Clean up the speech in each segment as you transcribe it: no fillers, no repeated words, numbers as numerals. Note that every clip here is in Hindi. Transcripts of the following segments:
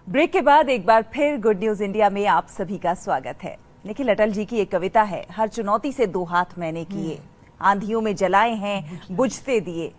ब्रेक के बाद एक बार फिर गुड न्यूज इंडिया में आप सभी का स्वागत है। निखिल अटल जी की एक कविता है, हर चुनौती से दो हाथ मैंने किए, आंधियों में जलाए हैं बुझते दिए।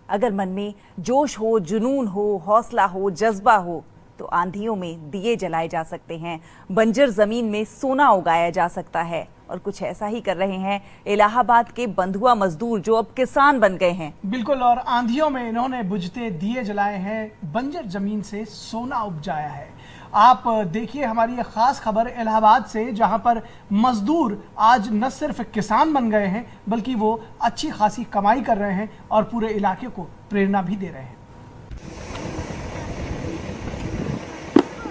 अगर मन में जोश हो, जुनून हो, हौसला हो, जज्बा हो तो आंधियों में दिए जलाए जा सकते हैं, बंजर जमीन में सोना उगाया जा सकता है। और कुछ ऐसा ही कर रहे हैं इलाहाबाद के बंधुआ मजदूर जो अब किसान बन गए हैं। बिल्कुल, और आंधियों में इन्होंने बुझते दिए जलाए हैं, बंजर जमीन से सोना उपजाया है। आप देखिए हमारी ये खास खबर इलाहाबाद से, जहां पर मजदूर आज न सिर्फ किसान बन गए हैं बल्कि वो अच्छी खासी कमाई कर रहे हैं और पूरे इलाके को प्रेरणा भी दे रहे हैं।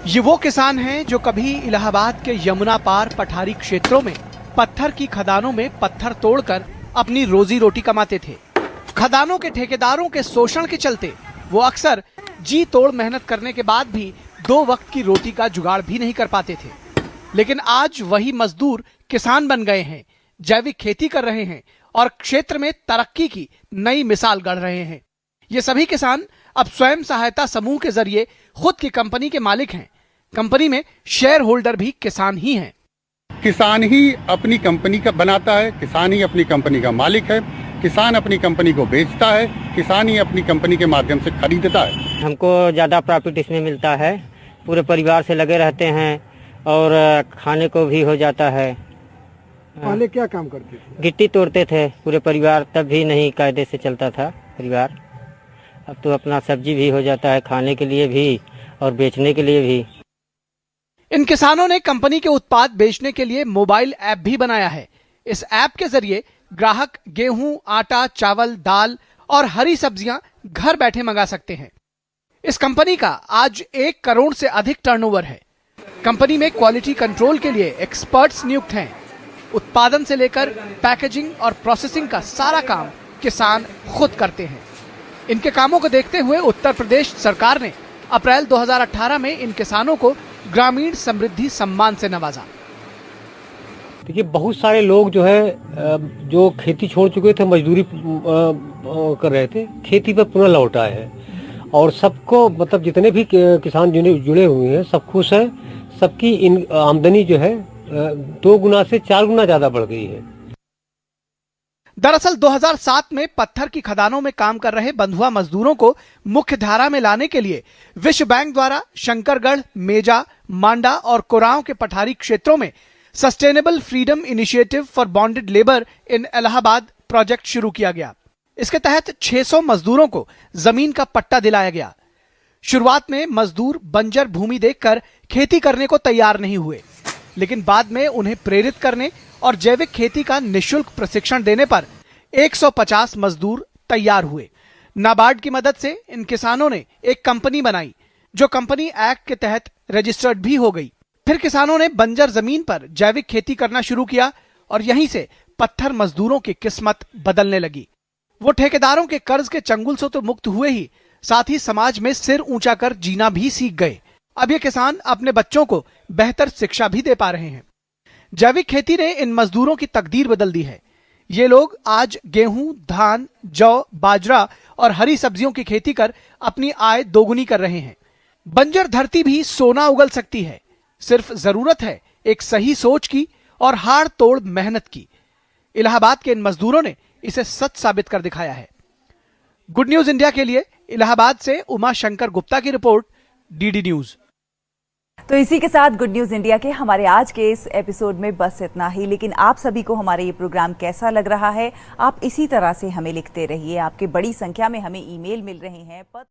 ये वो किसान हैं जो कभी इलाहाबाद के यमुना पार पठारी क्षेत्रों में पत्थर की खदानों में पत्थर तोड़कर अपनी रोजी रोटी कमाते थे। खदानों के ठेकेदारों के शोषण के चलते वो अक्सर जी तोड़ मेहनत करने के बाद भी दो वक्त की रोटी का जुगाड़ भी नहीं कर पाते थे। लेकिन आज वही मजदूर किसान बन गए हैं, जैविक खेती कर रहे हैं और क्षेत्र में तरक्की की नई मिसाल गढ़ रहे हैं। ये सभी किसान अब स्वयं सहायता समूह के जरिए खुद की कंपनी के मालिक हैं। कंपनी में शेयर होल्डर भी किसान ही हैं। किसान ही अपनी कंपनी का बनाता है, किसान ही अपनी कंपनी का मालिक है, किसान अपनी कंपनी को बेचता है, किसान ही अपनी कंपनी के माध्यम से खरीदता है। हमको ज़्यादा प्रॉफिट इसमें मिलता है, पूरे परिवार से लगे रहते हैं और खाने को भी हो जाता है। पहले क्या काम करते थे? गिट्टी तोड़ते थे पूरे परिवार, तब भी नहीं कायदे से चलता था परिवार। अब तो अपना सब्जी भी हो जाता है, खाने के लिए भी और बेचने के लिए भी। इन किसानों ने कंपनी के उत्पाद बेचने के लिए मोबाइल ऐप भी बनाया है। इस ऐप के जरिए ग्राहक गेहूं, आटा, चावल, दाल और हरी सब्जियां घर बैठे मंगा सकते हैं। इस कंपनी का आज 1 करोड़ से अधिक टर्नओवर है। कंपनी में क्वालिटी कंट्रोल के लिए एक्सपर्ट्स नियुक्त हैं। उत्पादन से लेकर पैकेजिंग और प्रोसेसिंग का सारा काम किसान खुद करते हैं। इनके कामों को देखते हुए उत्तर प्रदेश सरकार ने अप्रैल 2018 में इन किसानों को ग्रामीण समृद्धि सम्मान से नवाजा। देखिए, बहुत सारे लोग जो है जो खेती छोड़ चुके थे, मजदूरी कर रहे थे, खेती पर पुनः लौट आए हैं और सबको मतलब जितने भी किसान जुड़े हुए हैं सब खुश हैं। सबकी इन आमदनी जो है 2 गुना से 4 गुना ज्यादा बढ़ गई है। दरअसल 2007 में पत्थर की खदानों में काम कर रहे बंधुआ मजदूरों को मुख्य धारा में लाने के लिए विश्व बैंक द्वारा शंकरगढ़, मेजा, मांडा और कोरांव के पठारी क्षेत्रों में sustainable freedom initiative for bonded labour in Allahabad project शुरू किया गया। इसके तहत 600 मजदूरों को जमीन का पट्टा दिलाया गया। शुरुआत में मजदूर बंजर भूमि देखकर खेती करने को तैयार नहीं हुए, लेकिन बाद में उन्हें प्रेरित करने और जैविक खेती का निःशुल्क प्रशिक्षण देने पर 150 मजदूर तैयार हुए। नाबार्ड की मदद से इन किसानों ने एक कंपनी बनाई जो कंपनी एक्ट के तहत रजिस्टर्ड भी हो गई। फिर किसानों ने बंजर जमीन पर जैविक खेती करना शुरू किया और यहीं से पत्थर मजदूरों की किस्मत बदलने लगी। वो ठेकेदारों के कर्ज के चंगुल से तो मुक्त हुए ही, साथ ही समाज में सिर ऊंचा कर जीना भी सीख गए। अब ये किसान अपने बच्चों को बेहतर शिक्षा भी दे पा रहे हैं। जैविक खेती ने इन मजदूरों की तकदीर बदल दी है। ये लोग आज गेहूं, धान, जौ, बाजरा और हरी सब्जियों की खेती कर अपनी आय दोगुनी कर रहे हैं। बंजर धरती भी सोना उगल सकती है, सिर्फ जरूरत है एक सही सोच की और हाड़ तोड़ मेहनत की। इलाहाबाद के इन मजदूरों ने इसे सच साबित कर दिखाया है। गुड न्यूज इंडिया के लिए इलाहाबाद से उमा शंकर गुप्ता की रिपोर्ट, डीडी न्यूज। तो इसी के साथ गुड न्यूज इंडिया के हमारे आज के इस एपिसोड में बस इतना ही। लेकिन आप सभी को हमारा ये प्रोग्राम कैसा लग रहा है, आप इसी तरह से हमें लिखते रहिए। आपके बड़ी संख्या में हमें ईमेल मिल रहे हैं।